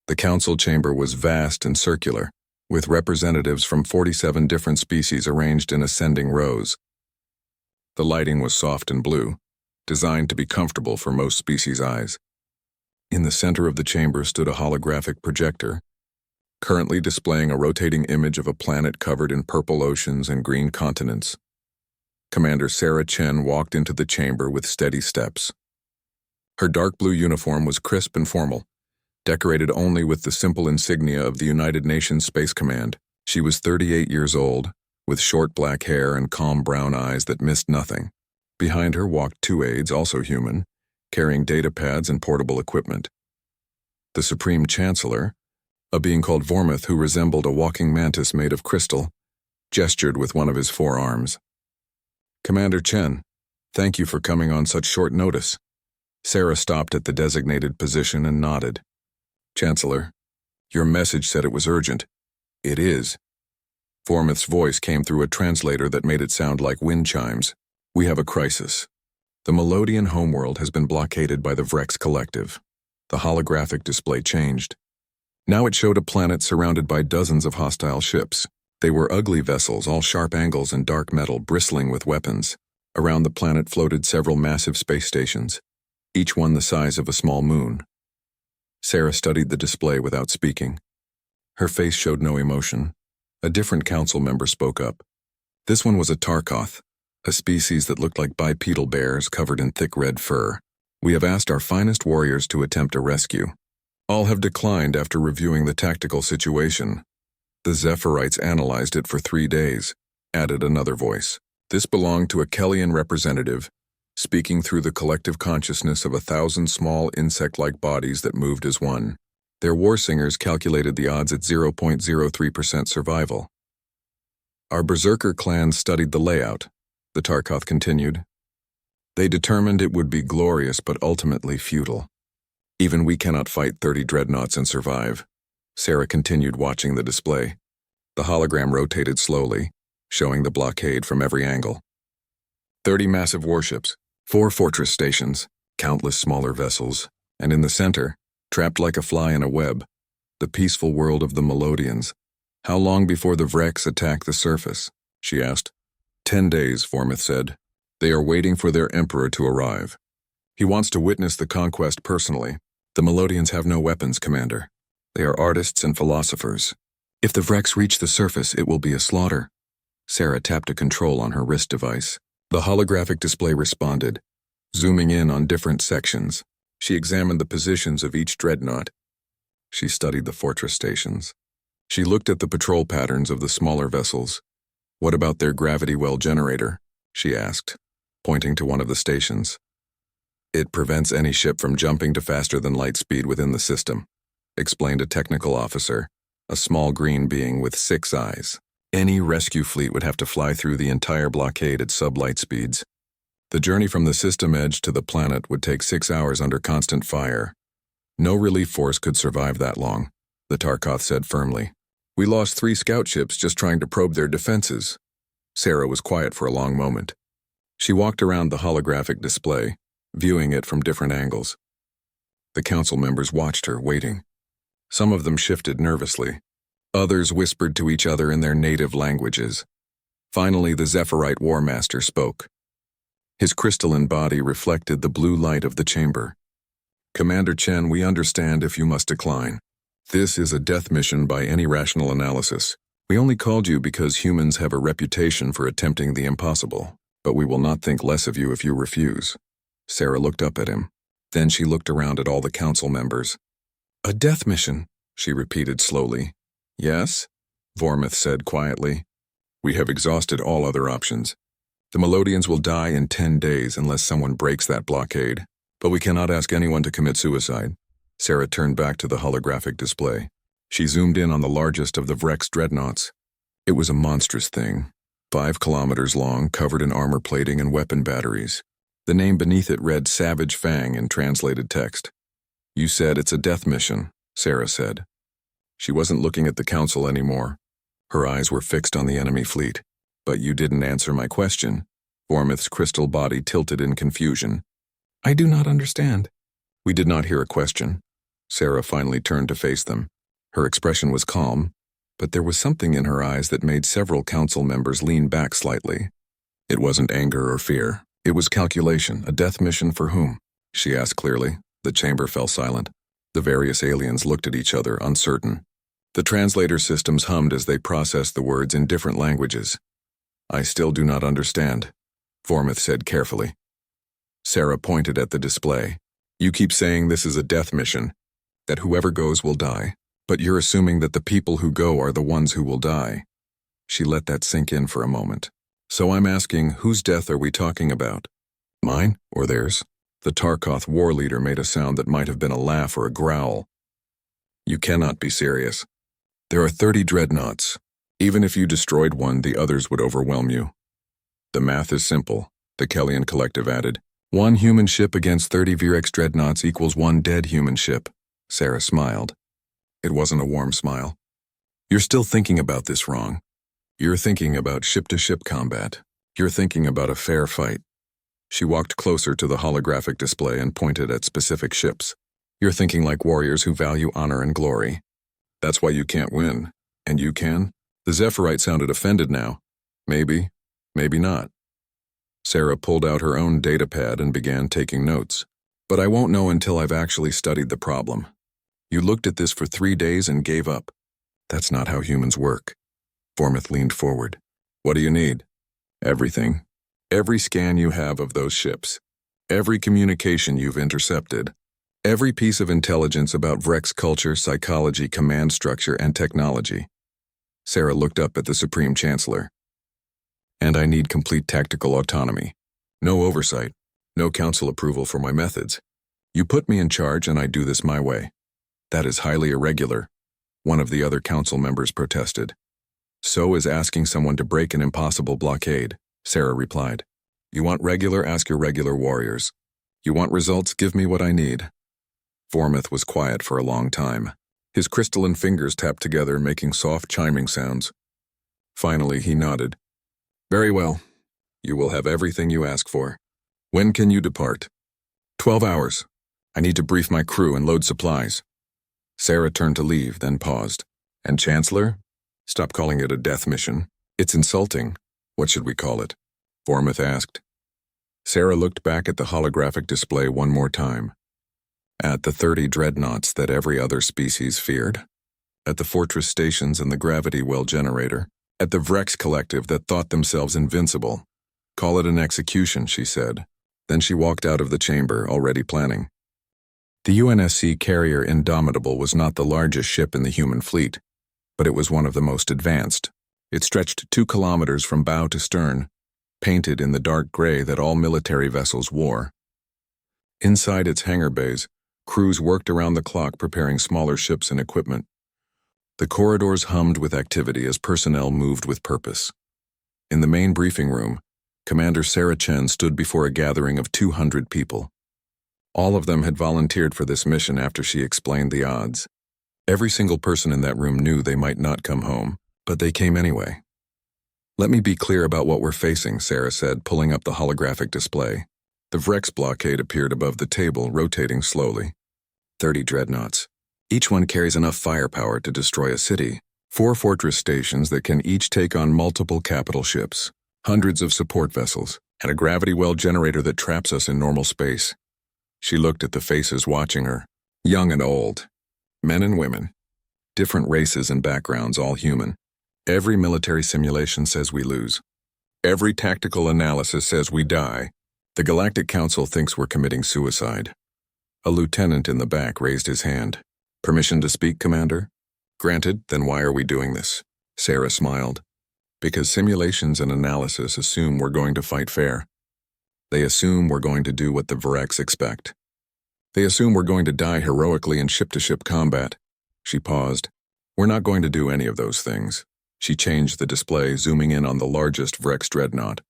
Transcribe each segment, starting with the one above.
The council chamber was vast and circular, with representatives from 47 different species arranged in ascending rows. The lighting was soft and blue, designed to be comfortable for most species' eyes. In the center of the chamber stood a holographic projector, currently displaying a rotating image of a planet covered in purple oceans and green continents. Commander Sarah Chen walked into the chamber with steady steps. Her dark blue uniform was crisp and formal, decorated only with the simple insignia of the United Nations Space Command. She was 38 years old, with short black hair and calm brown eyes that missed nothing. Behind her walked two aides, also human, carrying data pads and portable equipment. The Supreme Chancellor, a being called Vormith who resembled a walking mantis made of crystal, gestured with one of his forearms. "Commander Chen, thank you for coming on such short notice." Sarah stopped at the designated position and nodded. "Chancellor, your message said it was urgent." "It is." Vormith's voice came through a translator that made it sound like wind chimes. "We have a crisis. The Melodian homeworld has been blockaded by the Vrex Collective." The holographic display changed. Now it showed a planet surrounded by dozens of hostile ships. They were ugly vessels, all sharp angles and dark metal, bristling with weapons. Around the planet floated several massive space stations, each one the size of a small moon. Sarah studied the display without speaking. Her face showed no emotion. A different council member spoke up. This one was a Tarkoth, a species that looked like bipedal bears covered in thick red fur. "We have asked our finest warriors to attempt a rescue. All have declined after reviewing the tactical situation. The Zephyrite analyzed it for 3 days," added another voice. This belonged to a Kellian representative, speaking through the collective consciousness of 1,000 small insect-like bodies that moved as one. Their war singers calculated the odds at 0.03% survival. "Our Berserker clan studied the layout," the Tarkoth continued. "They determined it would be glorious but ultimately futile. Even we cannot fight 30 dreadnoughts and survive." Sarah continued watching the display. The hologram rotated slowly, showing the blockade from every angle. 30 massive warships, 4 fortress stations, countless smaller vessels, and in the center, trapped like a fly in a web, the peaceful world of the Melodians. "How long before the Vrex attack the surface?" she asked. 10 days, Vormith said. "They are waiting for their emperor to arrive. He wants to witness the conquest personally. The Melodians have no weapons, Commander. They are artists and philosophers. If the Vrex reach the surface, it will be a slaughter." Sarah tapped a control on her wrist device. The holographic display responded, zooming in on different sections. She examined the positions of each dreadnought. She studied the fortress stations. She looked at the patrol patterns of the smaller vessels. "What about their gravity well generator?" she asked, pointing to one of the stations. "It prevents any ship from jumping to faster than light speed within the system," explained a technical officer, a small green being with 6 eyes. "Any rescue fleet would have to fly through the entire blockade at sublight speeds. The journey from the system edge to the planet would take 6 hours under constant fire. No relief force could survive that long," the Tarkoth said firmly. "We lost 3 scout ships just trying to probe their defenses." Sarah was quiet for a long moment. She walked around the holographic display, viewing it from different angles. The council members watched her, waiting. Some of them shifted nervously. Others whispered to each other in their native languages. Finally, the Zephyrite War Master spoke. His crystalline body reflected the blue light of the chamber. "Commander Chen, we understand if you must decline. This is a death mission by any rational analysis. We only called you because humans have a reputation for attempting the impossible, but we will not think less of you if you refuse." Sarah looked up at him. Then she looked around at all the council members. "A death mission," she repeated slowly. "Yes," Vormith said quietly. "We have exhausted all other options. The Melodians will die in 10 days unless someone breaks that blockade. But we cannot ask anyone to commit suicide." Sarah turned back to the holographic display. She zoomed in on the largest of the Vrex dreadnoughts. It was a monstrous thing, 5 kilometers long, covered in armor plating and weapon batteries. The name beneath it read Savage Fang in translated text. "You said it's a death mission," Sarah said. She wasn't looking at the council anymore. Her eyes were fixed on the enemy fleet. "But you didn't answer my question." Vormith's crystal body tilted in confusion. "I do not understand." "We did not hear a question. Sarah finally turned to face them. Her expression was calm, but there was something in her eyes that made several council members lean back slightly. It wasn't anger or fear. It was calculation. A death mission for whom? She asked clearly. The chamber fell silent. The various aliens looked at each other, uncertain. The translator systems hummed as they processed the words in different languages. I still do not understand, Vormith said carefully. Sarah pointed at the display. You keep saying this is a death mission, that whoever goes will die, but you're assuming that the people who go are the ones who will die. She let that sink in for a moment. So I'm asking, whose death are we talking about? Mine or theirs? The Tarkoth war leader made a sound that might have been a laugh or a growl. You cannot be serious. There are 30 dreadnoughts. Even if you destroyed one, the others would overwhelm you. The math is simple, the Kellian Collective added. 1 human ship against 30 Virex dreadnoughts equals 1 dead human ship. Sarah smiled. It wasn't a warm smile. You're still thinking about this wrong. You're thinking about ship-to-ship combat. You're thinking about a fair fight. She walked closer to the holographic display and pointed at specific ships. You're thinking like warriors who value honor and glory. That's why you can't win. And you can? The Zephyrite sounded offended now. Maybe, maybe not. Sarah pulled out her own datapad and began taking notes. But I won't know until I've actually studied the problem. You looked at this for 3 days and gave up. That's not how humans work. Vormith leaned forward. What do you need? Everything. Every scan you have of those ships. Every communication you've intercepted. Every piece of intelligence about Vrex culture, psychology, command structure, and technology. Sarah looked up at the Supreme Chancellor. And I need complete tactical autonomy. No oversight. No council approval for my methods. You put me in charge and I do this my way. That is highly irregular. One of the other council members protested. So is asking someone to break an impossible blockade, Sarah replied. You want regular, ask your regular warriors. You want results, give me what I need. Vormith was quiet for a long time. His crystalline fingers tapped together, making soft chiming sounds. Finally, he nodded. Very well. You will have everything you ask for. When can you depart? 12 hours. I need to brief my crew and load supplies. Sarah turned to leave, then paused. And Chancellor? Stop calling it a death mission. It's insulting. What should we call it? Vormith asked. Sarah looked back at the holographic display one more time. At the 30 dreadnoughts that every other species feared. At the fortress stations and the gravity well generator. At the Vrex collective that thought themselves invincible. Call it an execution, she said. Then she walked out of the chamber, already planning. The UNSC carrier Indomitable was not the largest ship in the human fleet, but it was one of the most advanced. It stretched 2 kilometers from bow to stern, painted in the dark gray that all military vessels wore. Inside its hangar bays, crews worked around the clock preparing smaller ships and equipment. The corridors hummed with activity as personnel moved with purpose. In the main briefing room, Commander Sarah Chen stood before a gathering of 200 people. All of them had volunteered for this mission after she explained the odds. Every single person in that room knew they might not come home, but they came anyway. Let me be clear about what we're facing, Sarah said, pulling up the holographic display. The Vrex blockade appeared above the table, rotating slowly. 30 dreadnoughts. Each one carries enough firepower to destroy a city. 4 fortress stations that can each take on multiple capital ships. Hundreds of support vessels, and a gravity well generator that traps us in normal space. She looked at the faces watching her, young and old, men and women, different races and backgrounds, all human. Every military simulation says we lose. Every tactical analysis says we die. The Galactic Council thinks we're committing suicide. A lieutenant in the back raised his hand. Permission to speak, Commander? Granted, then why are we doing this? Sarah smiled. Because simulations and analysis assume we're going to fight fair. They assume we're going to do what the Virex expect. They assume we're going to die heroically in ship-to-ship combat. She paused. We're not going to do any of those things. She changed the display, zooming in on the largest Vrex dreadnought.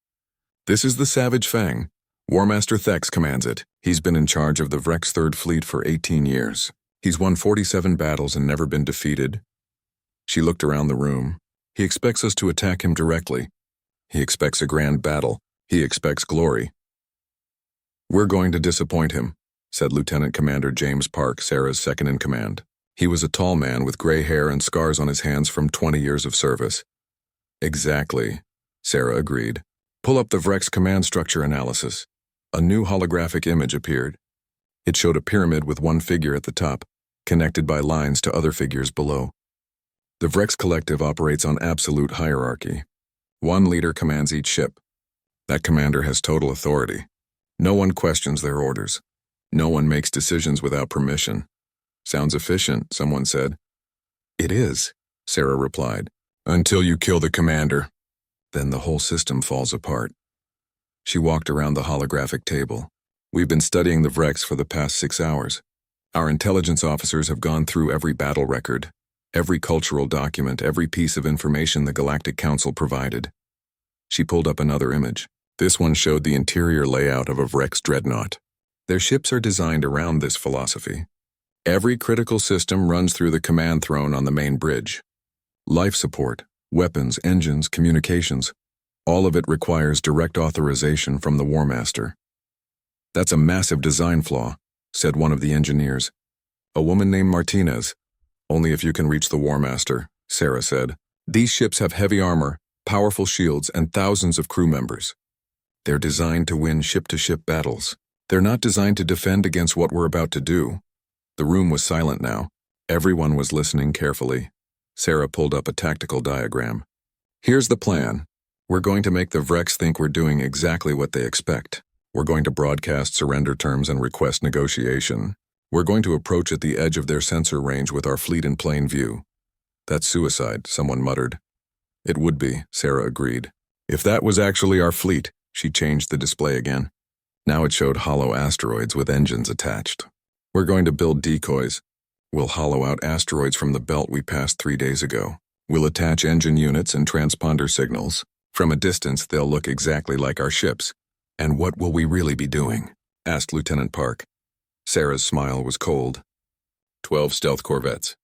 This is the Savage Fang. Warmaster Thex commands it. He's been in charge of the Vrex Third Fleet for 18 years. He's won 47 battles and never been defeated. She looked around the room. He expects us to attack him directly. He expects a grand battle. He expects glory. We're going to disappoint him. said Lieutenant Commander James Park, Sarah's second-in-command. He was a tall man with gray hair and scars on his hands from 20 years of service. Exactly, Sarah agreed. Pull up the Vrex command structure analysis. A new holographic image appeared. It showed a pyramid with one figure at the top, connected by lines to other figures below. The Vrex Collective operates on absolute hierarchy. One leader commands each ship. That commander has total authority. No one questions their orders. No one makes decisions without permission. Sounds efficient, someone said. It is, Sarah replied. Until you kill the commander. Then the whole system falls apart. She walked around the holographic table. We've been studying the Vrex for the past 6 hours. Our intelligence officers have gone through every battle record, every cultural document, every piece of information the Galactic Council provided. She pulled up another image. This one showed the interior layout of a Vrex dreadnought. Their ships are designed around this philosophy. Every critical system runs through the command throne on the main bridge. Life support, weapons, engines, communications, all of it requires direct authorization from the War Master. That's a massive design flaw, said one of the engineers. A woman named Martinez. Only if you can reach the War Master, Sarah said. These ships have heavy armor, powerful shields, and thousands of crew members. They're designed to win ship-to-ship battles. They're not designed to defend against what we're about to do. The room was silent now. Everyone was listening carefully. Sarah pulled up a tactical diagram. Here's the plan. We're going to make the Vrex think we're doing exactly what they expect. We're going to broadcast surrender terms and request negotiation. We're going to approach at the edge of their sensor range with our fleet in plain view. That's suicide, someone muttered. It would be, Sarah agreed. If that was actually our fleet, she changed the display again. Now it showed hollow asteroids with engines attached. We're going to build decoys. We'll hollow out asteroids from the belt we passed 3 days ago. We'll attach engine units and transponder signals. From a distance, they'll look exactly like our ships. And what will we really be doing? Asked Lieutenant Park. Sarah's smile was cold. 12 stealth corvettes.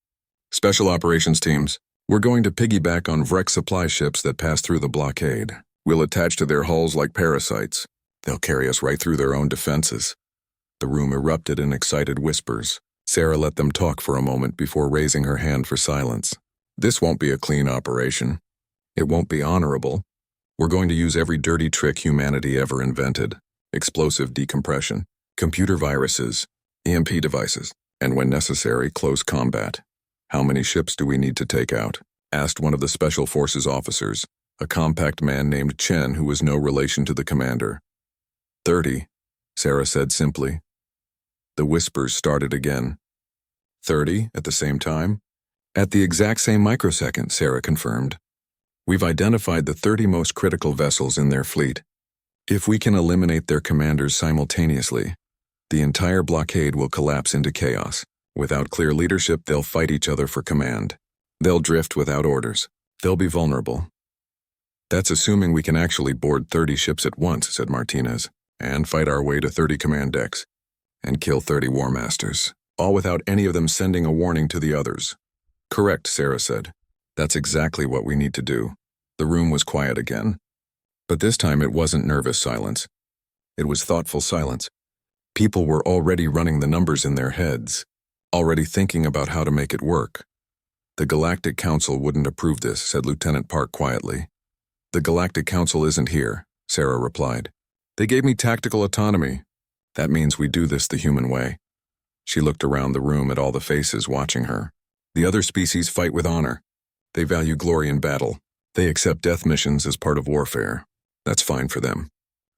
Special operations teams. We're going to piggyback on Vrex supply ships that pass through the blockade. We'll attach to their hulls like parasites. They'll carry us right through their own defenses. The room erupted in excited whispers. Sarah let them talk for a moment before raising her hand for silence. This won't be a clean operation. It won't be honorable. We're going to use every dirty trick humanity ever invented. Explosive decompression, computer viruses, EMP devices, and when necessary, close combat. How many ships do we need to take out? Asked one of the Special Forces officers, a compact man named Chen who was no relation to the commander. 30, Sarah said simply. The whispers started again. 30 at the same time? At the exact same microsecond, Sarah confirmed. We've identified the 30 most critical vessels in their fleet. If we can eliminate their commanders simultaneously, the entire blockade will collapse into chaos. Without clear leadership, they'll fight each other for command. They'll drift without orders. They'll be vulnerable. That's assuming we can actually board 30 ships at once, said Martinez, and fight our way to 30 command decks, and kill 30 War Masters, all without any of them sending a warning to the others. Correct, Sarah said. That's exactly what we need to do. The room was quiet again. But this time it wasn't nervous silence. It was thoughtful silence. People were already running the numbers in their heads, already thinking about how to make it work. The Galactic Council wouldn't approve this, said Lieutenant Park quietly. The Galactic Council isn't here, Sarah replied. They gave me tactical autonomy. That means we do this the human way. She looked around the room at all the faces watching her. The other species fight with honor. They value glory in battle. They accept death missions as part of warfare. That's fine for them.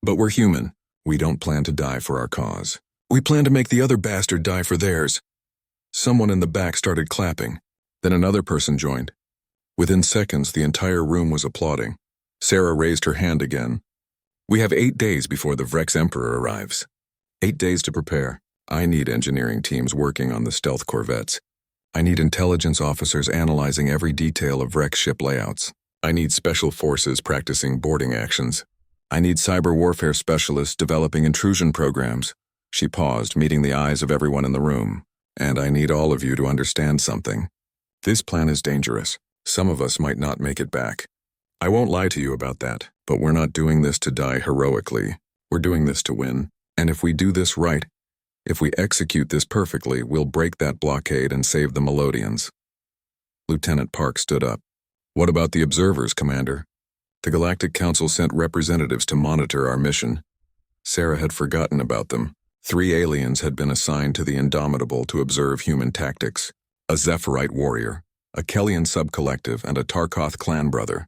But we're human. We don't plan to die for our cause. We plan to make the other bastard die for theirs. Someone in the back started clapping. Then another person joined. Within seconds, the entire room was applauding. Sarah raised her hand again. We have 8 days before the Vrex Emperor arrives. 8 days to prepare. I need engineering teams working on the stealth corvettes. I need intelligence officers analyzing every detail of Vrex ship layouts. I need special forces practicing boarding actions. I need cyber warfare specialists developing intrusion programs. She paused, meeting the eyes of everyone in the room. And I need all of you to understand something. This plan is dangerous. Some of us might not make it back. I won't lie to you about that, but we're not doing this to die heroically. We're doing this to win. And if we do this right, If we execute this perfectly, we'll break that blockade and save the Melodians. Lieutenant Park stood up. What about the observers, Commander? The Galactic Council sent representatives to monitor our mission. Sarah had forgotten about them. 3 aliens had been assigned to the Indomitable to observe human tactics. A Zephyrite warrior, a Kellian subcollective, and a Tarkoth clan brother.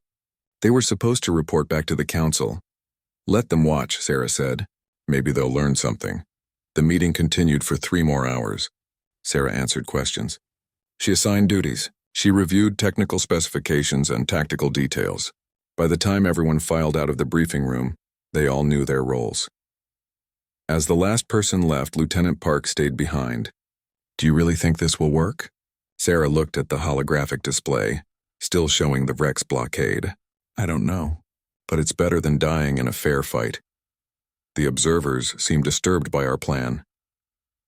They were supposed to report back to the Council. Let them watch, Sarah said. Maybe they'll learn something. The meeting continued for 3 more hours. Sarah answered questions. She assigned duties. She reviewed technical specifications and tactical details. By the time everyone filed out of the briefing room, they all knew their roles. As the last person left, Lieutenant Park stayed behind. Do you really think this will work? Sarah looked at the holographic display, still showing the Vrex blockade. I don't know, but it's better than dying in a fair fight. The observers seemed disturbed by our plan.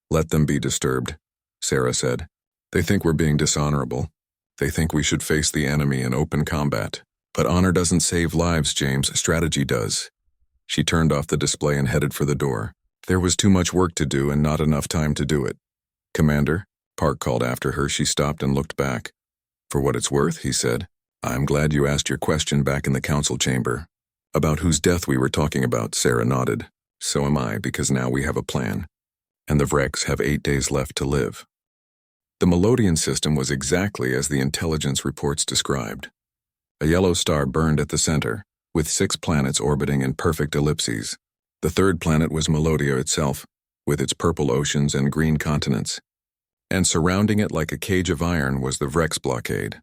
Let them be disturbed, Sarah said. They think we're being dishonorable. They think we should face the enemy in open combat. But honor doesn't save lives, James. Strategy does. She turned off the display and headed for the door. There was too much work to do and not enough time to do it. Commander, Park called after her. She stopped and looked back. For what it's worth, he said. I'm glad you asked your question back in the council chamber. About whose death we were talking about, Sarah nodded. So am I, because now we have a plan. And the Vrex have 8 days left to live. The Melodian system was exactly as the intelligence reports described. A yellow star burned at the center, with 6 planets orbiting in perfect ellipses. The 3rd planet was Melodia itself, with its purple oceans and green continents. And surrounding it like a cage of iron was the Vrex blockade.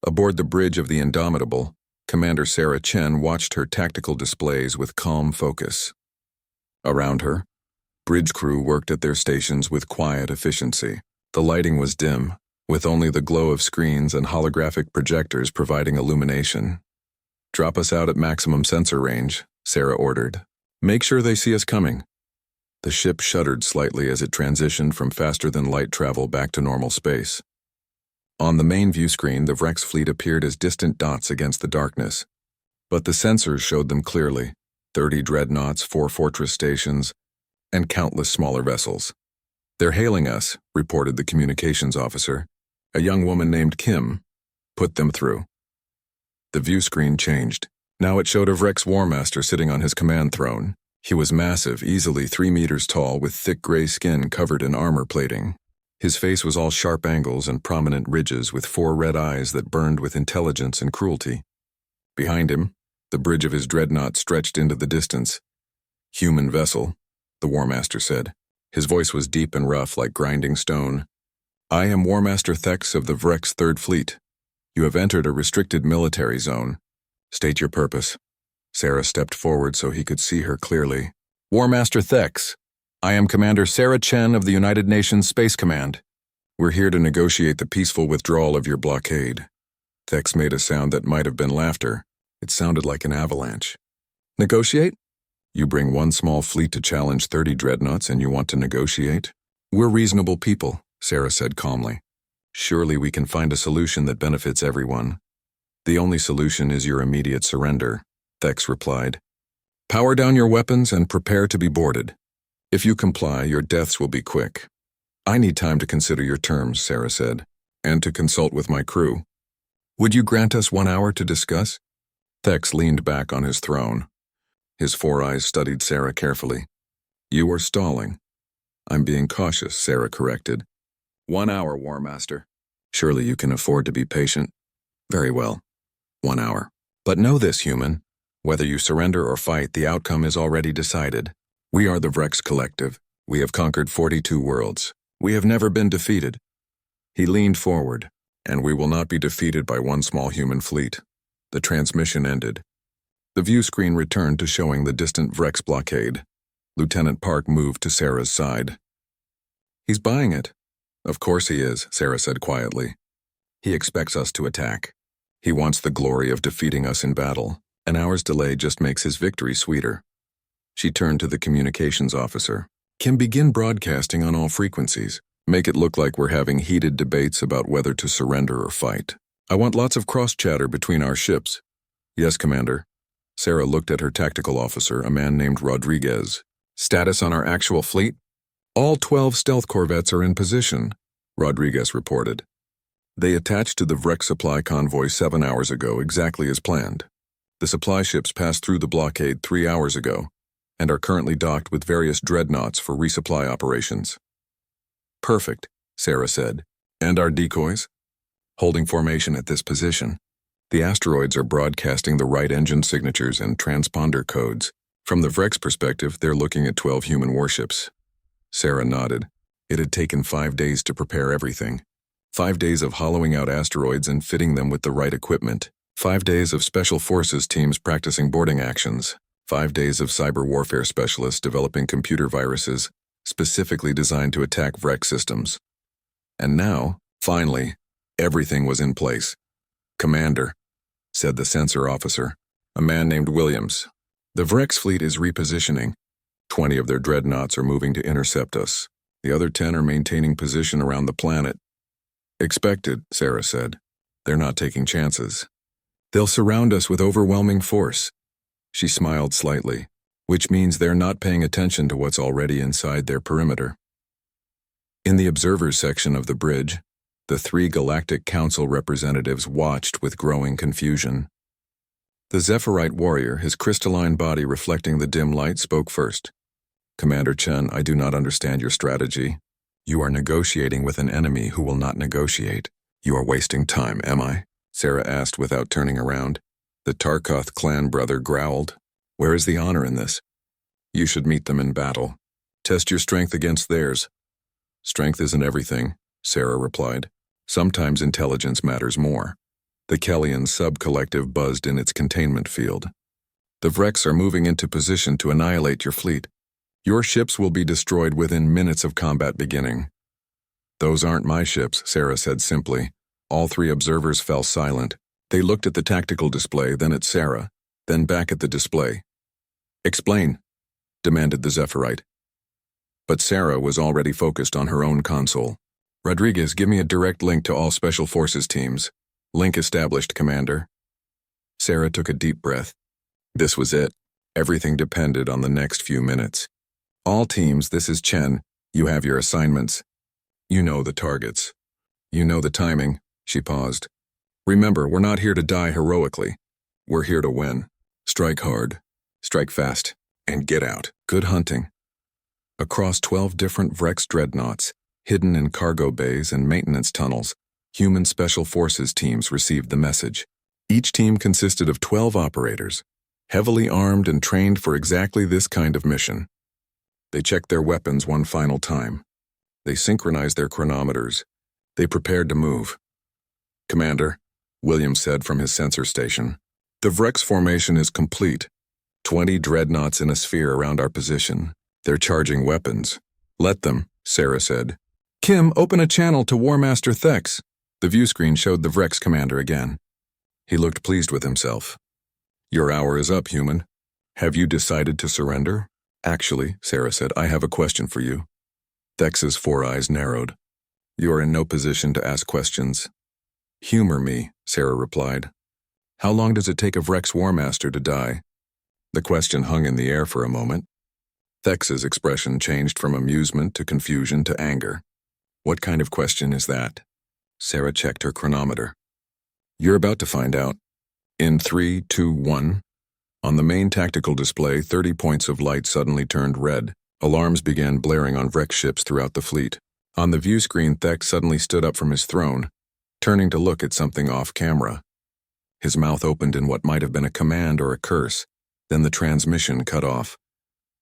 Aboard the bridge of the Indomitable, Commander Sarah Chen watched her tactical displays with calm focus. Around her, bridge crew worked at their stations with quiet efficiency. The lighting was dim, with only the glow of screens and holographic projectors providing illumination. Drop us out at maximum sensor range, Sarah ordered. Make sure they see us coming. The ship shuddered slightly as it transitioned from faster-than-light travel back to normal space. On the main view screen, the Vrex fleet appeared as distant dots against the darkness. But the sensors showed them clearly. 30 dreadnoughts, 4 fortress stations, and countless smaller vessels. They're hailing us, reported the communications officer. A young woman named Kim. Put them through. The view screen changed. Now it showed a Vrex War Master sitting on his command throne. He was massive, easily 3 meters tall, with thick gray skin covered in armor plating. His face was all sharp angles and prominent ridges with 4 red eyes that burned with intelligence and cruelty. Behind him, the bridge of his dreadnought stretched into the distance. Human vessel, the War Master said. His voice was deep and rough like grinding stone. I am War Master Thex of the Vrex 3rd Fleet. You have entered a restricted military zone. State your purpose. Sarah stepped forward so he could see her clearly. War Master Thex, I am Commander Sarah Chen of the United Nations Space Command. We're here to negotiate the peaceful withdrawal of your blockade. Thex made a sound that might have been laughter. It sounded like an avalanche. Negotiate? You bring 1 small fleet to challenge 30 dreadnoughts and you want to negotiate? We're reasonable people, Sarah said calmly. Surely we can find a solution that benefits everyone. The only solution is your immediate surrender, Thex replied. Power down your weapons and prepare to be boarded. If you comply, your deaths will be quick. I need time to consider your terms, Sarah said, and to consult with my crew. Would you grant us 1 hour to discuss? Thex leaned back on his throne. His 4 eyes studied Sarah carefully. You are stalling. I'm being cautious, Sarah corrected. 1 hour, War Master. Surely you can afford to be patient. Very well. 1 hour. But know this, human. Whether you surrender or fight, the outcome is already decided. We are the Vrex Collective. We have conquered 42 worlds. We have never been defeated. He leaned forward, and we will not be defeated by 1 small human fleet. The transmission ended. The view screen returned to showing the distant Vrex blockade. Lieutenant Park moved to Sarah's side. He's buying it. Of course he is, Sarah said quietly. He expects us to attack. He wants the glory of defeating us in battle. An hour's delay just makes his victory sweeter. She turned to the communications officer. Can begin broadcasting on all frequencies. Make it look like we're having heated debates about whether to surrender or fight. I want lots of cross-chatter between our ships. Yes, Commander. Sarah looked at her tactical officer, a man named Rodriguez. Status on our actual fleet? All 12 stealth corvettes are in position, Rodriguez reported. They attached to the Vrex supply convoy 7 hours ago, exactly as planned. The supply ships passed through the blockade 3 hours ago and are currently docked with various dreadnoughts for resupply operations. Perfect, Sarah said. And our decoys? Holding formation at this position. The asteroids are broadcasting the right engine signatures and transponder codes. From the Vrex perspective, they're looking at 12 human warships. Sarah nodded. It had taken 5 days to prepare everything. 5 days of hollowing out asteroids and fitting them with the right equipment. 5 days of special forces teams practicing boarding actions. 5 days of cyber warfare specialists developing computer viruses specifically designed to attack Vrex systems. And now, finally, everything was in place. Commander, said the sensor officer, a man named Williams. The Vrex fleet is repositioning. 20 of their dreadnoughts are moving to intercept us. The other 10 are maintaining position around the planet. Expected, Sarah said. They're not taking chances. They'll surround us with overwhelming force. She smiled slightly, which means they're not paying attention to what's already inside their perimeter. In the observers section of the bridge, the 3 Galactic Council representatives watched with growing confusion. The Zephyrite warrior, his crystalline body reflecting the dim light, spoke first. Commander Chen, I do not understand your strategy. You are negotiating with an enemy who will not negotiate. You are wasting time, am I? Sarah asked without turning around. The Tarkoth clan brother growled. Where is the honor in this? You should meet them in battle. Test your strength against theirs. Strength isn't everything, Sarah replied. Sometimes intelligence matters more. The Kellian sub-collective buzzed in its containment field. The Vrex are moving into position to annihilate your fleet. Your ships will be destroyed within minutes of combat beginning. Those aren't my ships, Sarah said simply. All 3 observers fell silent. They looked at the tactical display, then at Sarah, then back at the display. Explain, demanded the Zephyrite. But Sarah was already focused on her own console. Rodriguez, give me a direct link to all Special Forces teams. Link established, Commander. Sarah took a deep breath. This was it. Everything depended on the next few minutes. All teams, this is Chen. You have your assignments. You know the targets. You know the timing. She paused. Remember, we're not here to die heroically. We're here to win. Strike hard, strike fast, and get out. Good hunting. Across 12 different Vrex dreadnoughts, hidden in cargo bays and maintenance tunnels, human special forces teams received the message. Each team consisted of 12 operators, heavily armed and trained for exactly this kind of mission. They checked their weapons one final time. They synchronized their chronometers. They prepared to move. Commander, Williams said from his sensor station, the Vrex formation is complete. 20 dreadnoughts in a sphere around our position. They're charging weapons. Let them, Sarah said. Kim, open a channel to War Master Thex. The view screen showed the Vrex commander again. He looked pleased with himself. Your hour is up, human. Have you decided to surrender? Actually, Sarah said, I have a question for you. Thex's 4 eyes narrowed. You are in no position to ask questions. Humor me, Sarah replied. How long does it take a Vrex War Master to die? The question hung in the air for a moment. Thex's expression changed from amusement to confusion to anger. What kind of question is that? Sarah checked her chronometer. You're about to find out. In 3, 2, 1. On the main tactical display, 30 points of light suddenly turned red. Alarms began blaring on Vrex ships throughout the fleet. On the view screen, Thex suddenly stood up from his throne, turning to look at something off camera. His mouth opened in what might have been a command or a curse. Then the transmission cut off.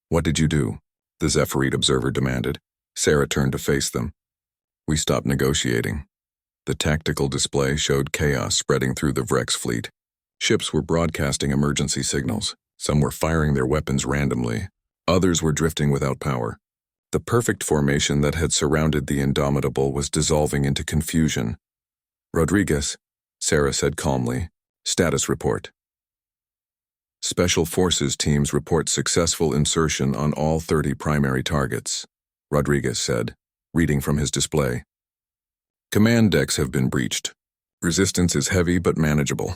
What did you do? The Zephyrite observer demanded. Sarah turned to face them. We stopped negotiating. The tactical display showed chaos spreading through the Vrex fleet. Ships were broadcasting emergency signals. Some were firing their weapons randomly. Others were drifting without power. The perfect formation that had surrounded the Indomitable was dissolving into confusion. Rodriguez, Sarah said calmly. Status report. Special Forces teams report successful insertion on all 30 primary targets, Rodriguez said, reading from his display. Command decks have been breached. Resistance is heavy but manageable.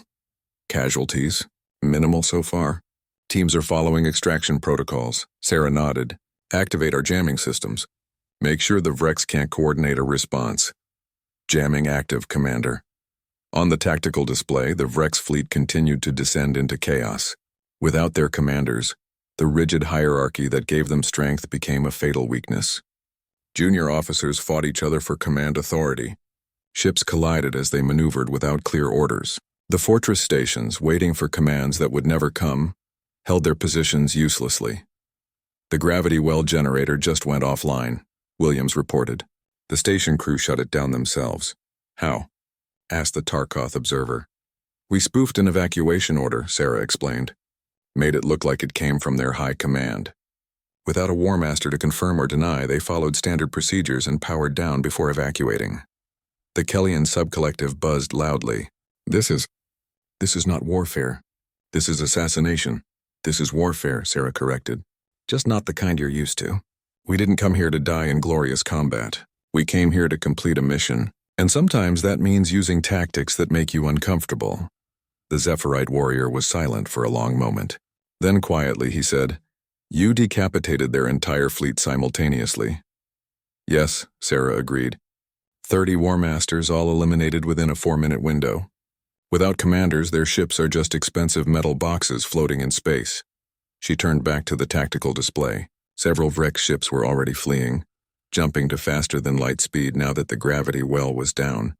Casualties? Minimal so far. Teams are following extraction protocols. Sarah nodded. Activate our jamming systems. Make sure the Vrex can't coordinate a response. Jamming active, Commander. On the tactical display, the Vrex fleet continued to descend into chaos. Without their commanders, the rigid hierarchy that gave them strength became a fatal weakness. Junior officers fought each other for command authority. Ships collided as they maneuvered without clear orders. The fortress stations, waiting for commands that would never come, held their positions uselessly. The gravity well generator just went offline, Williams reported. The station crew shut it down themselves. How? Asked the Tarkoth observer. We spoofed an evacuation order, Sarah explained. Made it look like it came from their high command. Without a War Master to confirm or deny, they followed standard procedures and powered down before evacuating. The Kellyan subcollective buzzed loudly. This is not warfare. This is assassination. This is warfare, Sarah corrected. Just not the kind you're used to. We didn't come here to die in glorious combat. We came here to complete a mission, and sometimes that means using tactics that make you uncomfortable. The Zephyrite warrior was silent for a long moment. Then quietly he said, You decapitated their entire fleet simultaneously. Yes, Sarah agreed. 30 War Masters all eliminated within a 4-minute window. Without commanders, their ships are just expensive metal boxes floating in space. She turned back to the tactical display. Several Vrex ships were already fleeing, jumping to faster-than-light speed now that the gravity well was down.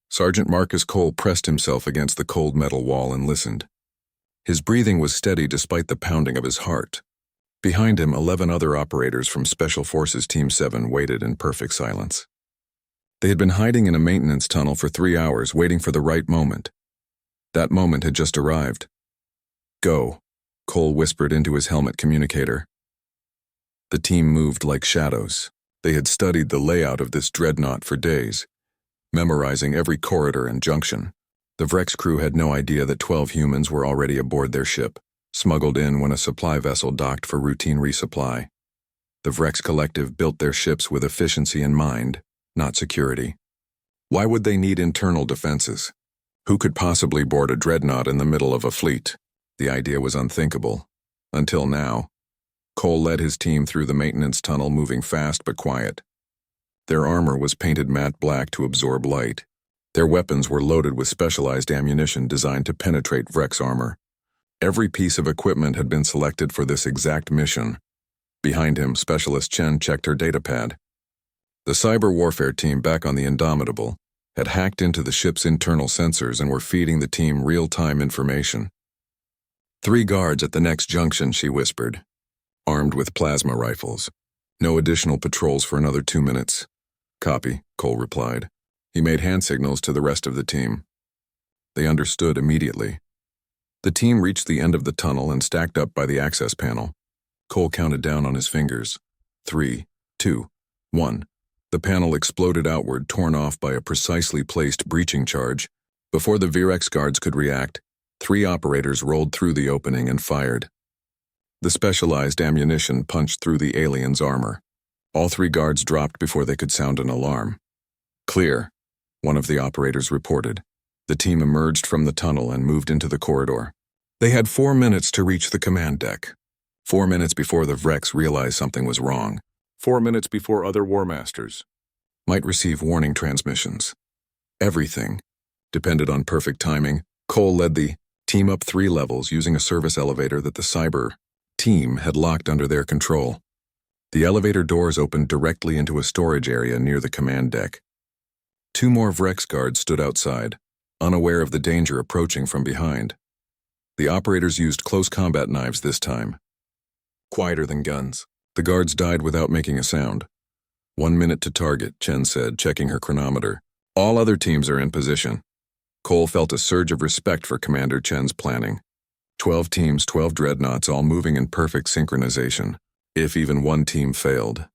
Sergeant Marcus Cole pressed himself against the cold metal wall and listened. His breathing was steady despite the pounding of his heart. Behind him, 11 other operators from Special Forces Team 7 waited in perfect silence. They had been hiding in a maintenance tunnel for 3 hours, waiting for the right moment. That moment had just arrived. Go, Cole whispered into his helmet communicator. The team moved like shadows. They had studied the layout of this dreadnought for days, memorizing every corridor and junction. The Vrex crew had no idea that 12 humans were already aboard their ship, smuggled in when a supply vessel docked for routine resupply. The Vrex collective built their ships with efficiency in mind, not security. Why would they need internal defenses? Who could possibly board a dreadnought in the middle of a fleet? The idea was unthinkable. Until now. Cole led his team through the maintenance tunnel, moving fast but quiet. Their armor was painted matte black to absorb light. Their weapons were loaded with specialized ammunition designed to penetrate Vrex armor. Every piece of equipment had been selected for this exact mission. Behind him, Specialist Chen checked her datapad. The cyber warfare team back on the Indomitable had hacked into the ship's internal sensors and were feeding the team real-time information. 3 guards at the next junction, she whispered, armed with plasma rifles. No additional patrols for another 2 minutes. Copy, Cole replied. He made hand signals to the rest of the team. They understood immediately. The team reached the end of the tunnel and stacked up by the access panel. Cole counted down on his fingers. 3, 2, 1. The panel exploded outward, torn off by a precisely placed breaching charge. Before the Virex guards could react, 3 operators rolled through the opening and fired. The specialized ammunition punched through the alien's armor. All 3 guards dropped before they could sound an alarm. Clear, one of the operators reported. The team emerged from the tunnel and moved into the corridor. They had 4 minutes to reach the command deck. 4 minutes before the Vrex realized something was wrong. 4 minutes before other War Masters might receive warning transmissions. Everything depended on perfect timing. Cole led the team up 3 levels using a service elevator that the cyber team had locked under their control. The elevator doors opened directly into a storage area near the command deck. 2 more Vrex guards stood outside, unaware of the danger approaching from behind. The operators used close combat knives this time. Quieter than guns. The guards died without making a sound. 1 minute to target, Chen said, checking her chronometer. All other teams are in position. Cole felt a surge of respect for Commander Chen's planning. 12 teams, 12 dreadnoughts, all moving in perfect synchronization. If even one team failed,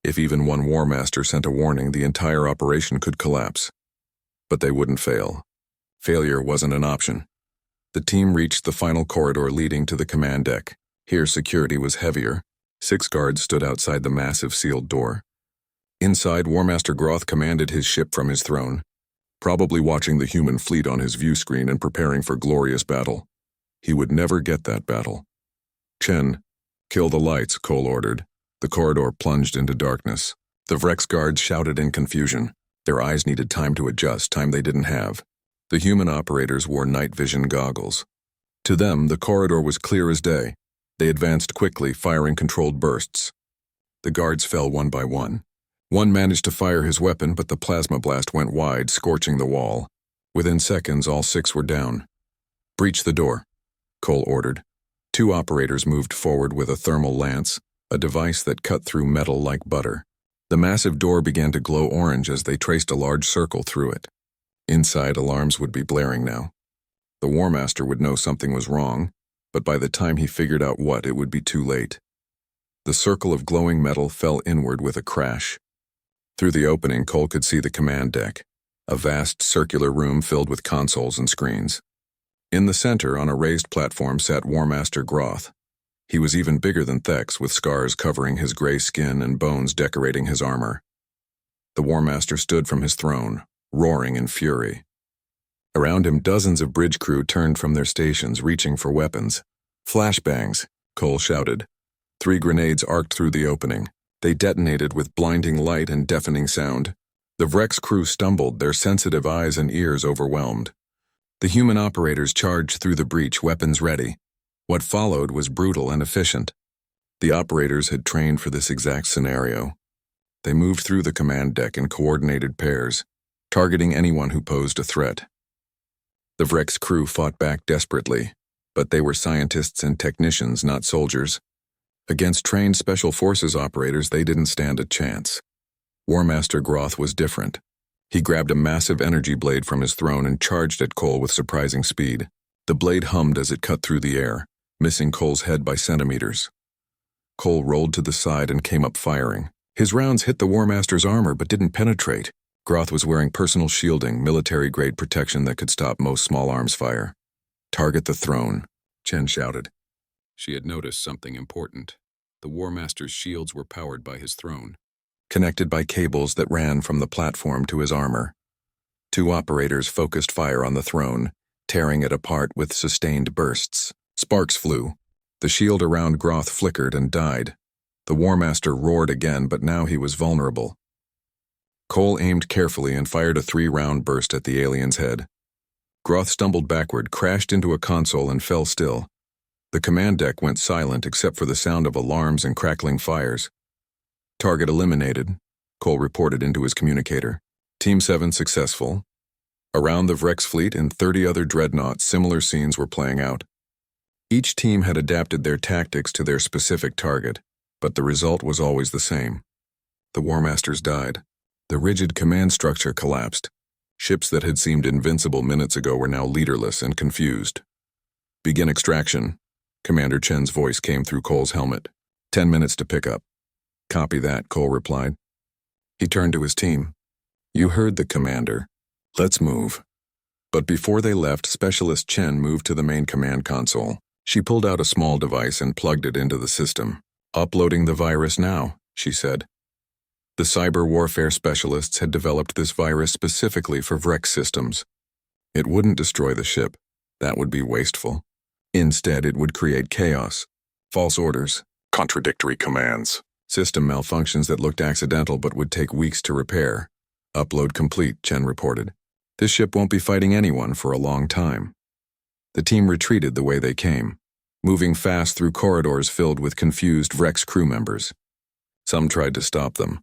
if even one War Master sent a warning, the entire operation could collapse. But they wouldn't fail. Failure wasn't an option. The team reached the final corridor leading to the command deck. Here security was heavier. 6 guards stood outside the massive sealed door. Inside, War Master Groth commanded his ship from his throne, probably watching the human fleet on his view screen and preparing for glorious battle. He would never get that battle. Chen, kill the lights, Cole ordered. The corridor plunged into darkness. The Vrex guards shouted in confusion. Their eyes needed time to adjust, time they didn't have. The human operators wore night vision goggles. To them, the corridor was clear as day. They advanced quickly, firing controlled bursts. The guards fell one by one. One managed to fire his weapon, but the plasma blast went wide, scorching the wall. Within seconds, all 6 were down. "Breach the door," Cole ordered. 2 operators moved forward with a thermal lance, a device that cut through metal like butter. The massive door began to glow orange as they traced a large circle through it. Inside, alarms would be blaring now. The War Master would know something was wrong, but by the time he figured out what, it would be too late. The circle of glowing metal fell inward with a crash. Through the opening, Cole could see the command deck, a vast circular room filled with consoles and screens. In the center, on a raised platform, sat War Master Groth. He was even bigger than Thex, with scars covering his gray skin and bones decorating his armor. The War Master stood from his throne, roaring in fury. Around him, dozens of bridge crew turned from their stations, reaching for weapons. "Flashbangs," Cole shouted. 3 grenades arced through the opening. They detonated with blinding light and deafening sound. The Vrex crew stumbled, their sensitive eyes and ears overwhelmed. The human operators charged through the breach, weapons ready. What followed was brutal and efficient. The operators had trained for this exact scenario. They moved through the command deck in coordinated pairs, targeting anyone who posed a threat. The Vrex crew fought back desperately, but they were scientists and technicians, not soldiers. Against trained Special Forces operators, they didn't stand a chance. War Master Groth was different. He grabbed a massive energy blade from his throne and charged at Cole with surprising speed. The blade hummed as it cut through the air, missing Cole's head by centimeters. Cole rolled to the side and came up firing. His rounds hit the War Master's armor but didn't penetrate. Groth was wearing personal shielding, military-grade protection that could stop most small arms fire. "Target the throne," Chen shouted. She had noticed something important. The War Master's shields were powered by his throne, connected by cables that ran from the platform to his armor. 2 operators focused fire on the throne, tearing it apart with sustained bursts. Sparks flew. The shield around Groth flickered and died. The War Master roared again, but now he was vulnerable. Cole aimed carefully and fired a 3-round burst at the alien's head. Groth stumbled backward, crashed into a console, and fell still. The command deck went silent except for the sound of alarms and crackling fires. "Target eliminated," Cole reported into his communicator. "Team 7 successful." Around the Vrex fleet and 30 other dreadnoughts, similar scenes were playing out. Each team had adapted their tactics to their specific target, but the result was always the same. The War Masters died. The rigid command structure collapsed. Ships that had seemed invincible minutes ago were now leaderless and confused. "Begin extraction," Commander Chen's voice came through Cole's helmet. 10 minutes to pick up." "Copy that," Cole replied. He turned to his team. "You heard the commander. Let's move." But before they left, Specialist Chen moved to the main command console. She pulled out a small device and plugged it into the system. "Uploading the virus now," she said. The cyber warfare specialists had developed this virus specifically for Vrex systems. It wouldn't destroy the ship. That would be wasteful. Instead, it would create chaos, false orders, contradictory commands, system malfunctions that looked accidental but would take weeks to repair. "Upload complete," Chen reported. "This ship won't be fighting anyone for a long time." The team retreated the way they came, moving fast through corridors filled with confused Vrex crew members. Some tried to stop them,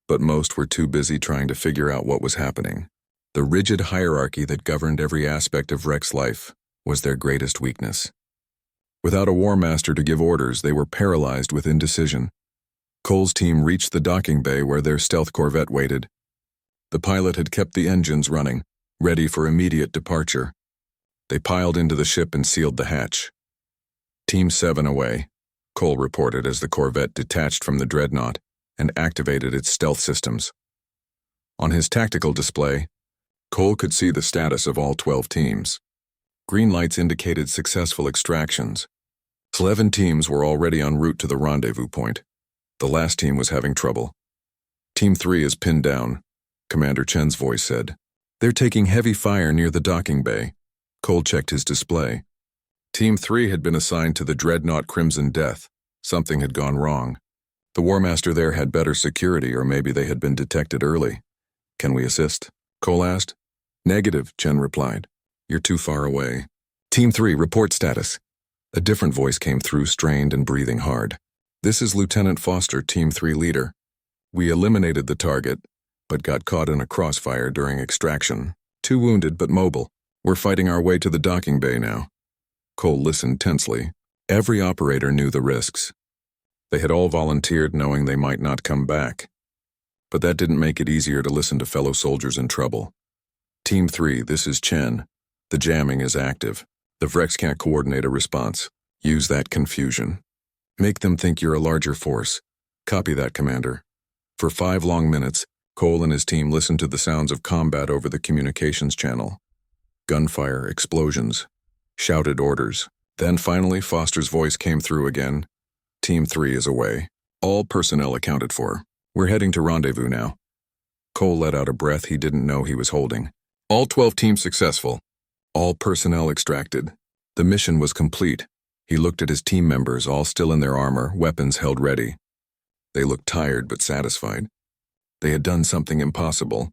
but most were too busy trying to figure out what was happening. The rigid hierarchy that governed every aspect of Vrex life was their greatest weakness. Without a War Master to give orders, they were paralyzed with indecision. Cole's team reached the docking bay where their stealth corvette waited. The pilot had kept the engines running, ready for immediate departure. They piled into the ship and sealed the hatch. "Team 7 away," Cole reported as the corvette detached from the dreadnought and activated its stealth systems. On his tactical display, Cole could see the status of all 12 teams. Green lights indicated successful extractions. 11 teams were already en route to the rendezvous point. The last team was having trouble. "Team 3 is pinned down," Commander Chen's voice said. "They're taking heavy fire near the docking bay." Cole checked his display. Team 3 had been assigned to the dreadnought Crimson Death. Something had gone wrong. The War Master there had better security, or maybe they had been detected early. Can we assist? Cole asked. Negative, Chen replied. You're too far away. Team 3, report status. A different voice came through, strained and breathing hard. This is Lieutenant Foster, Team 3 leader. We eliminated the target, but got caught in a crossfire during extraction. 2 wounded but mobile. We're fighting our way to the docking bay now. Cole listened tensely. Every operator knew the risks. They had all volunteered knowing they might not come back. But that didn't make it easier to listen to fellow soldiers in trouble. Team 3, this is Chen. The jamming is active. The Vrex can't coordinate a response. Use that confusion. Make them think you're a larger force. Copy that, Commander. For 5 long minutes, Cole and his team listened to the sounds of combat over the communications channel. Gunfire, explosions, shouted orders. Then finally, Foster's voice came through again. Team 3 is away. All personnel accounted for. We're heading to rendezvous now. Cole let out a breath he didn't know he was holding. All 12 teams successful. All personnel extracted. The mission was complete. He looked at his team members, all still in their armor, weapons held ready. They looked tired but satisfied. They had done something impossible.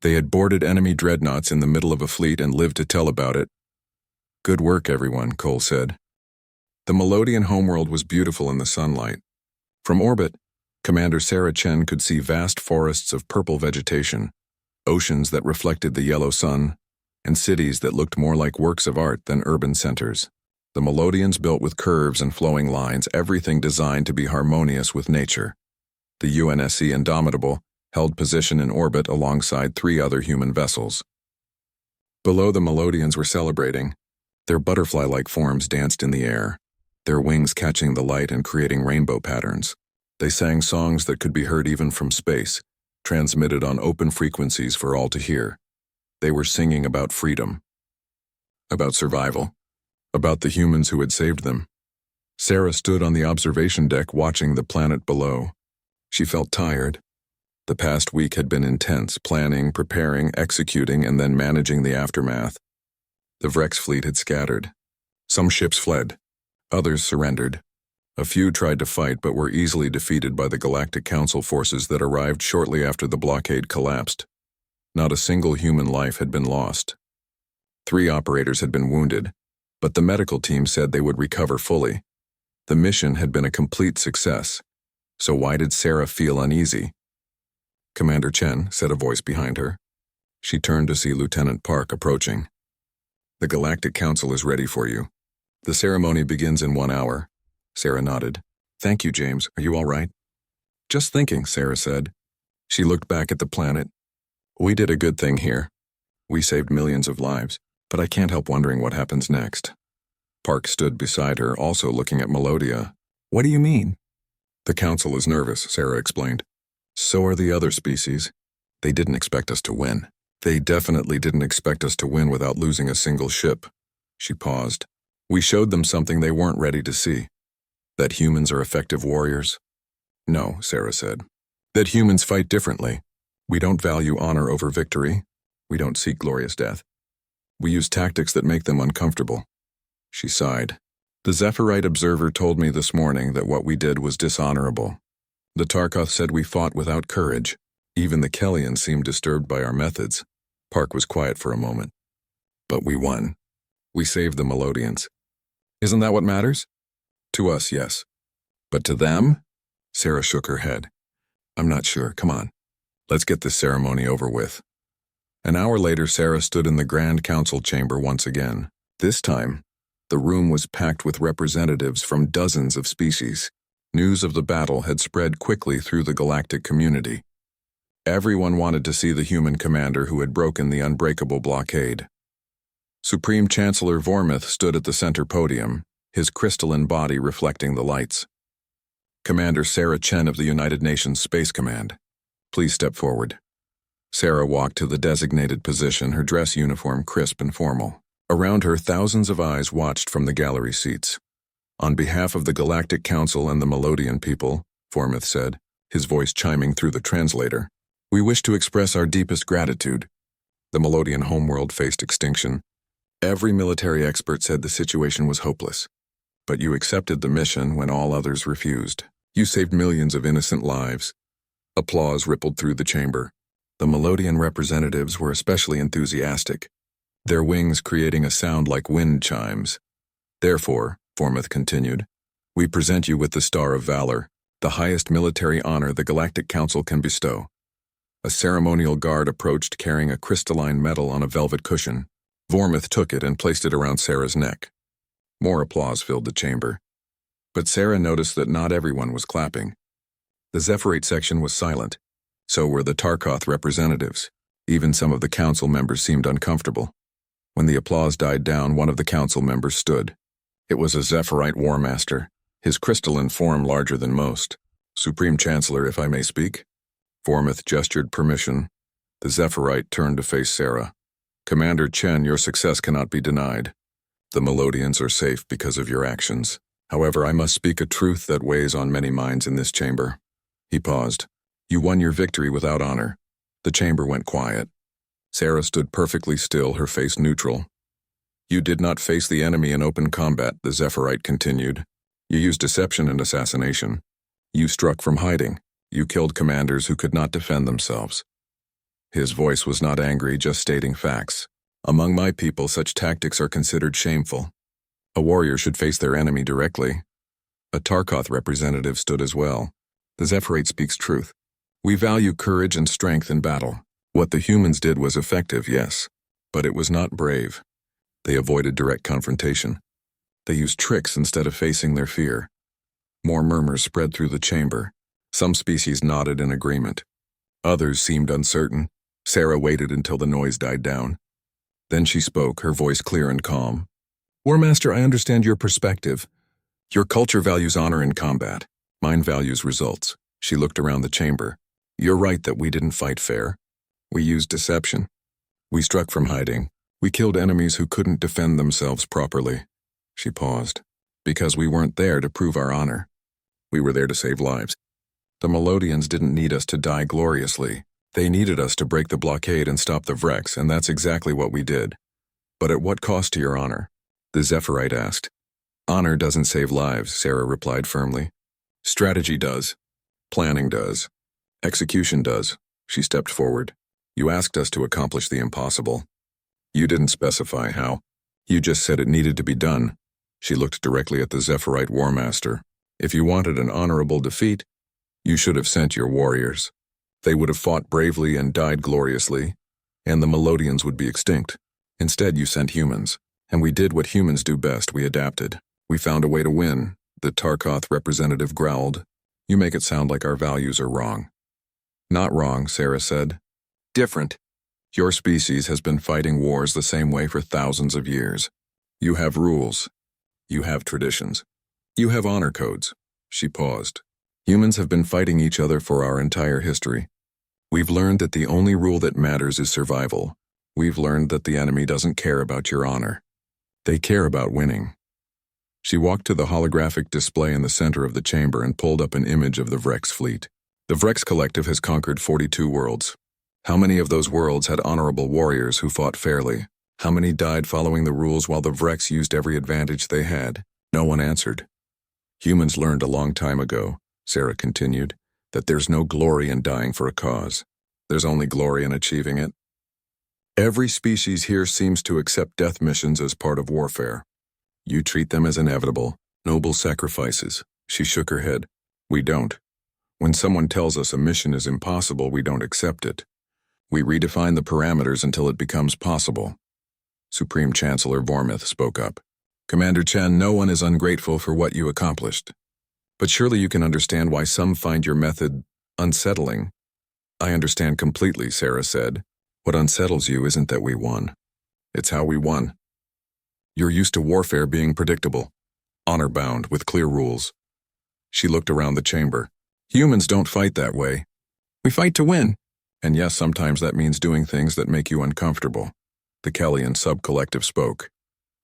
They had boarded enemy dreadnoughts in the middle of a fleet and lived to tell about it. Good work, everyone, Cole said. The Melodian homeworld was beautiful in the sunlight. From orbit, Commander Sarah Chen could see vast forests of purple vegetation, oceans that reflected the yellow sun, and cities that looked more like works of art than urban centers. The Melodians built with curves and flowing lines, everything designed to be harmonious with nature. The UNSC Indomitable held position in orbit alongside 3 other human vessels. Below, the Melodians were celebrating. Their butterfly-like forms danced in the air, their wings catching the light and creating rainbow patterns. They sang songs that could be heard even from space, transmitted on open frequencies for all to hear. They were singing about freedom, about survival, about the humans who had saved them. Sarah stood on the observation deck watching the planet below. She felt tired. The past week had been intense, planning, preparing, executing, and then managing the aftermath. The Vrex fleet had scattered. Some ships fled. Others surrendered. A few tried to fight but were easily defeated by the Galactic Council forces that arrived shortly after the blockade collapsed. Not a single human life had been lost. 3 operators had been wounded, but the medical team said they would recover fully. The mission had been a complete success. So why did Sarah feel uneasy? Commander Chen, said a voice behind her. She turned to see Lieutenant Park approaching. The Galactic Council is ready for you. The ceremony begins in 1 hour. Sarah nodded. Thank you, James. Are you all right? Just thinking, Sarah said. She looked back at the planet. We did a good thing here. We saved millions of lives, but I can't help wondering what happens next. Park stood beside her, also looking at Melodia. What do you mean? The Council is nervous, Sarah explained. So are the other species. They didn't expect us to win. They definitely didn't expect us to win without losing a single ship. She paused. We showed them something they weren't ready to see. That humans are effective warriors? No, Sarah said. That humans fight differently. We don't value honor over victory. We don't seek glorious death. We use tactics that make them uncomfortable. She sighed. The Zephyrite Observer told me this morning that what we did was dishonorable. The Tarkoth said we fought without courage. Even the Kellians seemed disturbed by our methods. Park was quiet for a moment. But we won. We saved the Melodians. Isn't that what matters? To us, yes. But to them? Sarah shook her head. I'm not sure. Come on. Let's get this ceremony over with. An hour later, Sarah stood in the Grand Council chamber once again. This time, the room was packed with representatives from dozens of species. News of the battle had spread quickly through the galactic community. Everyone wanted to see the human commander who had broken the unbreakable blockade. Supreme Chancellor Vormith stood at the center podium, his crystalline body reflecting the lights. Commander Sarah Chen of the United Nations Space Command, please step forward. Sarah walked to the designated position, her dress uniform crisp and formal. Around her, thousands of eyes watched from the gallery seats. On behalf of the Galactic Council and the Melodian people, Vormith said, his voice chiming through the translator, we wish to express our deepest gratitude. The Melodian homeworld faced extinction. Every military expert said the situation was hopeless. But you accepted the mission when all others refused. You saved millions of innocent lives. Applause rippled through the chamber. The Melodian representatives were especially enthusiastic, their wings creating a sound like wind chimes. Therefore, Vormith continued, we present you with the Star of Valor, the highest military honor the Galactic Council can bestow. A ceremonial guard approached carrying a crystalline medal on a velvet cushion. Vormith took it and placed it around Sarah's neck. More applause filled the chamber. But Sarah noticed that not everyone was clapping. The Zephyrate section was silent. So were the Tarkoth representatives. Even some of the council members seemed uncomfortable. When the applause died down, one of the council members stood. It was a Zephyrite War Master, his crystalline form larger than most. Supreme Chancellor, if I may speak. Vormith gestured permission. The Zephyrite turned to face Sarah. Commander Chen, your success cannot be denied. The Melodians are safe because of your actions. However, I must speak a truth that weighs on many minds in this chamber. He paused. You won your victory without honor. The chamber went quiet. Sarah stood perfectly still, her face neutral. You did not face the enemy in open combat, the Zephyrite continued. You used deception and assassination. You struck from hiding. You killed commanders who could not defend themselves. His voice was not angry, just stating facts. Among my people, such tactics are considered shameful. A warrior should face their enemy directly. A Tarkoth representative stood as well. The Zephyrate speaks truth. We value courage and strength in battle. What the humans did was effective, yes, but it was not brave. They avoided direct confrontation. They used tricks instead of facing their fear. More murmurs spread through the chamber. Some species nodded in agreement. Others seemed uncertain. Sarah waited until the noise died down. Then she spoke, her voice clear and calm. War Master, I understand your perspective. Your culture values honor in combat. Mine values results. She looked around the chamber. You're right that we didn't fight fair. We used deception. We struck from hiding. We killed enemies who couldn't defend themselves properly. She paused. Because we weren't there to prove our honor. We were there to save lives. The Melodians didn't need us to die gloriously. They needed us to break the blockade and stop the Vrex, and that's exactly what we did. But at what cost to your honor? The Zephyrite asked. Honor doesn't save lives, Sarah replied firmly. Strategy does. Planning does. Execution does. She stepped forward. You asked us to accomplish the impossible. You didn't specify how. You just said it needed to be done. She looked directly at the Zephyrite War Master. If you wanted an honorable defeat, you should have sent your warriors. They would have fought bravely and died gloriously, and the Melodians would be extinct. Instead, you sent humans, and we did what humans do best, we adapted. We found a way to win, the Tarkoth representative growled. You make it sound like our values are wrong. Not wrong, Sarah said. Different. Your species has been fighting wars the same way for thousands of years. You have rules. You have traditions. You have honor codes. She paused. Humans have been fighting each other for our entire history. We've learned that the only rule that matters is survival. We've learned that the enemy doesn't care about your honor. They care about winning. She walked to the holographic display in the center of the chamber and pulled up an image of the Vrex fleet. The Vrex Collective has conquered 42 worlds. How many of those worlds had honorable warriors who fought fairly? How many died following the rules while the Vrex used every advantage they had? No one answered. Humans learned a long time ago, Sarah continued, that there's no glory in dying for a cause. There's only glory in achieving it. Every species here seems to accept death missions as part of warfare. You treat them as inevitable, noble sacrifices. She shook her head. We don't. When someone tells us a mission is impossible, we don't accept it. We redefine the parameters until it becomes possible. Supreme Chancellor Vormith spoke up. Commander Chen, no one is ungrateful for what you accomplished. But surely you can understand why some find your method unsettling. I understand completely, Sarah said. What unsettles you isn't that we won. It's how we won. You're used to warfare being predictable, honor-bound, with clear rules. She looked around the chamber. Humans don't fight that way. We fight to win. And yes, sometimes that means doing things that make you uncomfortable. The Kellian sub-collective spoke.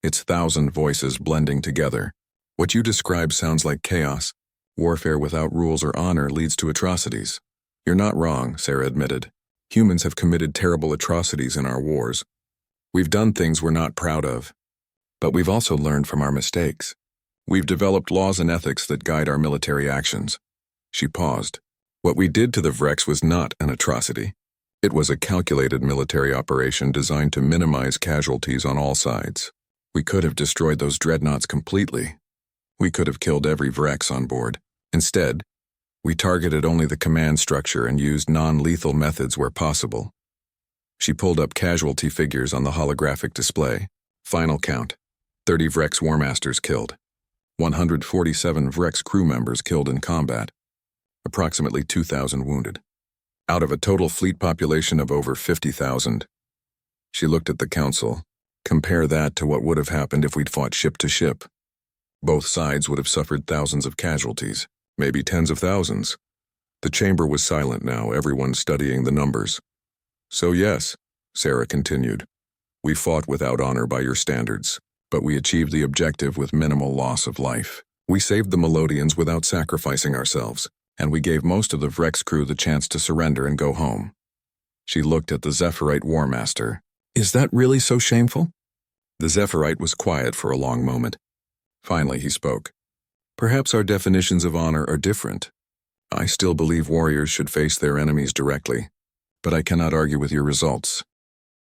Its 1,000 voices blending together. What you describe sounds like chaos. Warfare without rules or honor leads to atrocities. You're not wrong, Sarah admitted. Humans have committed terrible atrocities in our wars. We've done things we're not proud of. But we've also learned from our mistakes. We've developed laws and ethics that guide our military actions. She paused. What we did to the Vrex was not an atrocity. It was a calculated military operation designed to minimize casualties on all sides. We could have destroyed those dreadnoughts completely. We could have killed every Vrex on board. Instead, we targeted only the command structure and used non-lethal methods where possible. She pulled up casualty figures on the holographic display. Final count: 30 Vrex War Masters killed, 147 Vrex crew members killed in combat, approximately 2,000 wounded, out of a total fleet population of over 50,000. She looked at the council. Compare that to what would have happened if we'd fought ship to ship. Both sides would have suffered thousands of casualties, maybe tens of thousands. The chamber was silent now, everyone studying the numbers. So yes, Sarah continued, we fought without honor by your standards, but we achieved the objective with minimal loss of life. We saved the Melodians without sacrificing ourselves, and we gave most of the Vrex crew the chance to surrender and go home. She looked at the Zephyrite War Master. Is that really so shameful? The Zephyrite was quiet for a long moment. Finally, he spoke. Perhaps our definitions of honor are different. I still believe warriors should face their enemies directly, but I cannot argue with your results.